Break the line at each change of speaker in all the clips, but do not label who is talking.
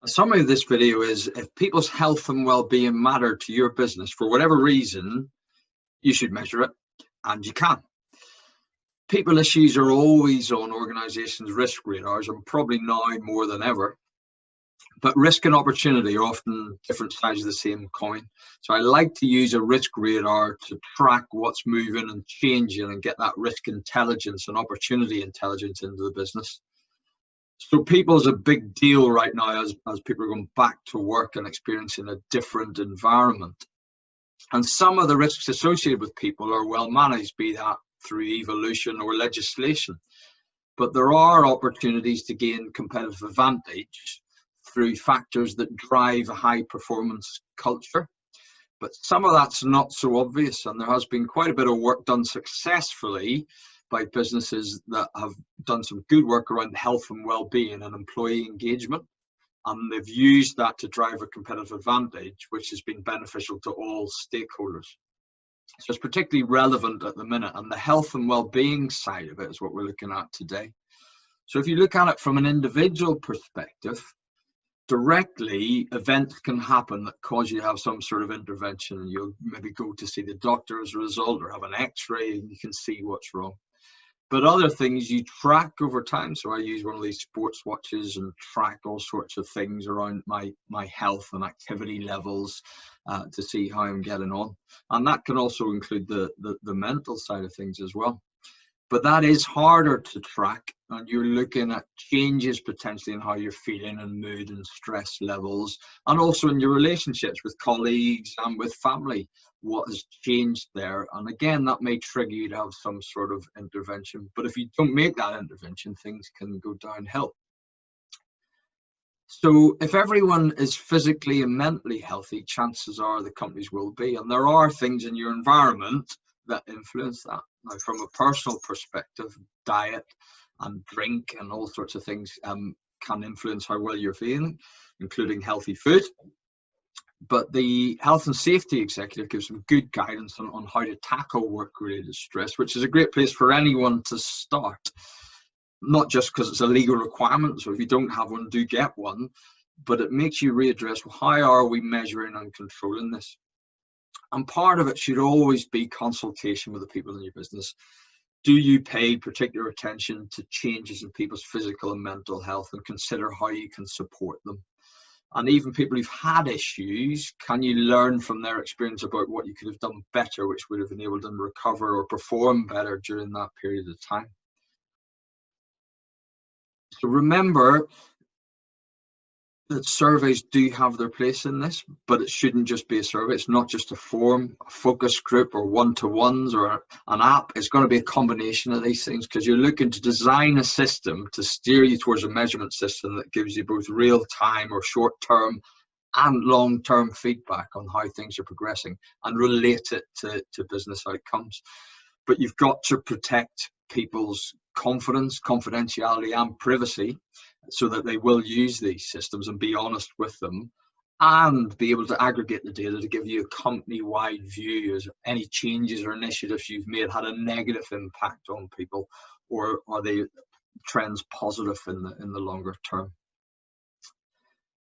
A summary of this video is, if people's health and well-being matter to your business for whatever reason, you should measure it, and you can. People issues are always on organizations' risk radars, and probably now more than ever. But risk and opportunity are often different sides of the same coin. So I like to use a risk radar to track what's moving and changing and get that risk intelligence and opportunity intelligence into the business. So people is a big deal right now as people are going back to work and experiencing a different environment. And some of the risks associated with people are well managed, be that through evolution or legislation. But there are opportunities to gain competitive advantage through factors that drive a high performance culture. But some of that's not so obvious, and there has been quite a bit of work done successfully by businesses that have done some good work around health and well-being and employee engagement, and they've used that to drive a competitive advantage, which has been beneficial to all stakeholders. So it's particularly relevant at the minute, and the health and well-being side of it is what we're looking at today. So if you look at it from an individual perspective, directly events can happen that cause you to have some sort of intervention, and you'll maybe go to see the doctor as a result, or have an x-ray and you can see what's wrong. But other things you track over time. So I use one of these sports watches and track all sorts of things around my health and activity levels to see how I'm getting on. And that can also include the mental side of things as well. But that is harder to track, and you're looking at changes potentially in how you're feeling and mood and stress levels, and also in your relationships with colleagues and with family, what has changed there. And again, that may trigger you to have some sort of intervention, but if you don't make that intervention, things can go downhill. So if everyone is physically and mentally healthy, chances are the companies will be, and there are things in your environment that influence that. Now, from a personal perspective, diet and drink and all sorts of things can influence how well you're feeling, including healthy food. But the health and safety executive gives some good guidance on how to tackle work-related stress, which is a great place for anyone to start. Not just because it's a legal requirement, so if you don't have one, do get one, but it makes you readdress, well, how are we measuring and controlling this? And part of it should always be consultation with the people in your business. Do you pay particular attention to changes in people's physical and mental health, and consider how you can support them? And even people who've had issues, can you learn from their experience about what you could have done better, which would have enabled them to recover or perform better during that period of time? So remember that surveys do have their place in this, but it shouldn't just be a survey. It's not just a form, a focus group, or one-to-ones, or an app. It's going to be a combination of these things, because you're looking to design a system to steer you towards a measurement system that gives you both real-time or short-term and long-term feedback on how things are progressing, and relate it to business outcomes. But you've got to protect people's confidence, confidentiality, and privacy, so that they will use these systems and be honest with them, and be able to aggregate the data to give you a company-wide view as any changes or initiatives you've made had a negative impact on people, or are they trends positive in the longer term.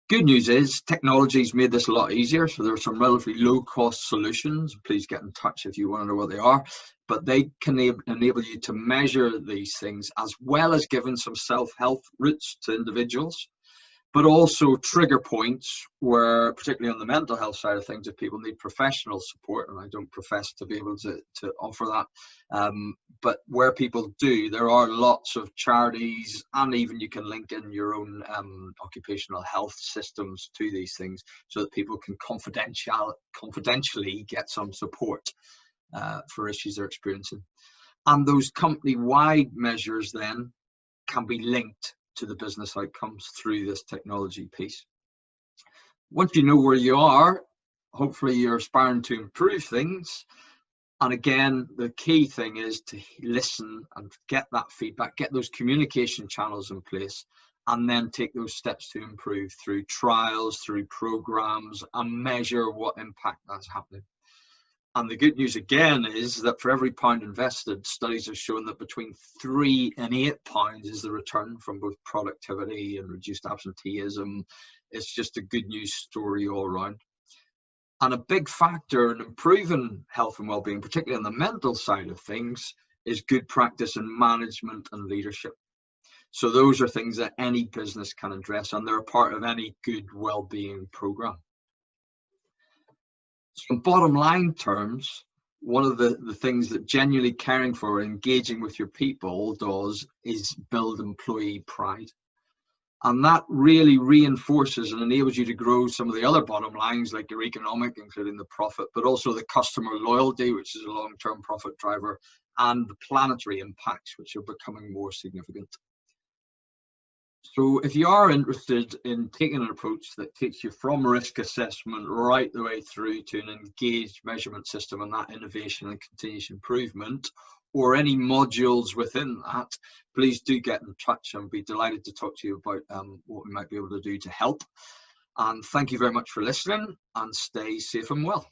Good news is technology's made this a lot easier. So there are some relatively low-cost solutions. Please get in touch if you want to know what they are. But they can enable you to measure these things, as well as giving some self-help routes to individuals, but also trigger points where, particularly on the mental health side of things, if people need professional support, and I don't profess to be able to offer that, but where people do, there are lots of charities, and even you can link in your own occupational health systems to these things, so that people can confidentially get some support for issues they're experiencing. And those company-wide measures then can be linked to the business outcomes through this technology piece. Once you know where you are, hopefully you're aspiring to improve things. And again, the key thing is to listen and get that feedback, get those communication channels in place, and then take those steps to improve through trials, through programs, and measure what impact that's happening. And the good news again is that for every pound invested, studies have shown that between £3 and £8 is the return from both productivity and reduced absenteeism, It's just a good news story all around. And a big factor in improving health and well-being, particularly on the mental side of things, is good practice in management and leadership. So those are things that any business can address, and they're a part of any good well-being program. So in bottom line terms, one of the things that genuinely caring for and engaging with your people does is build employee pride. And that really reinforces and enables you to grow some of the other bottom lines, like your economic, including the profit, but also the customer loyalty, which is a long-term profit driver, and the planetary impacts, which are becoming more significant. So if you are interested in taking an approach that takes you from risk assessment right the way through to an engaged measurement system and that innovation and continuous improvement, or any modules within that, please do get in touch and be delighted to talk to you about what we might be able to do to help. And thank you very much for listening, and stay safe and well.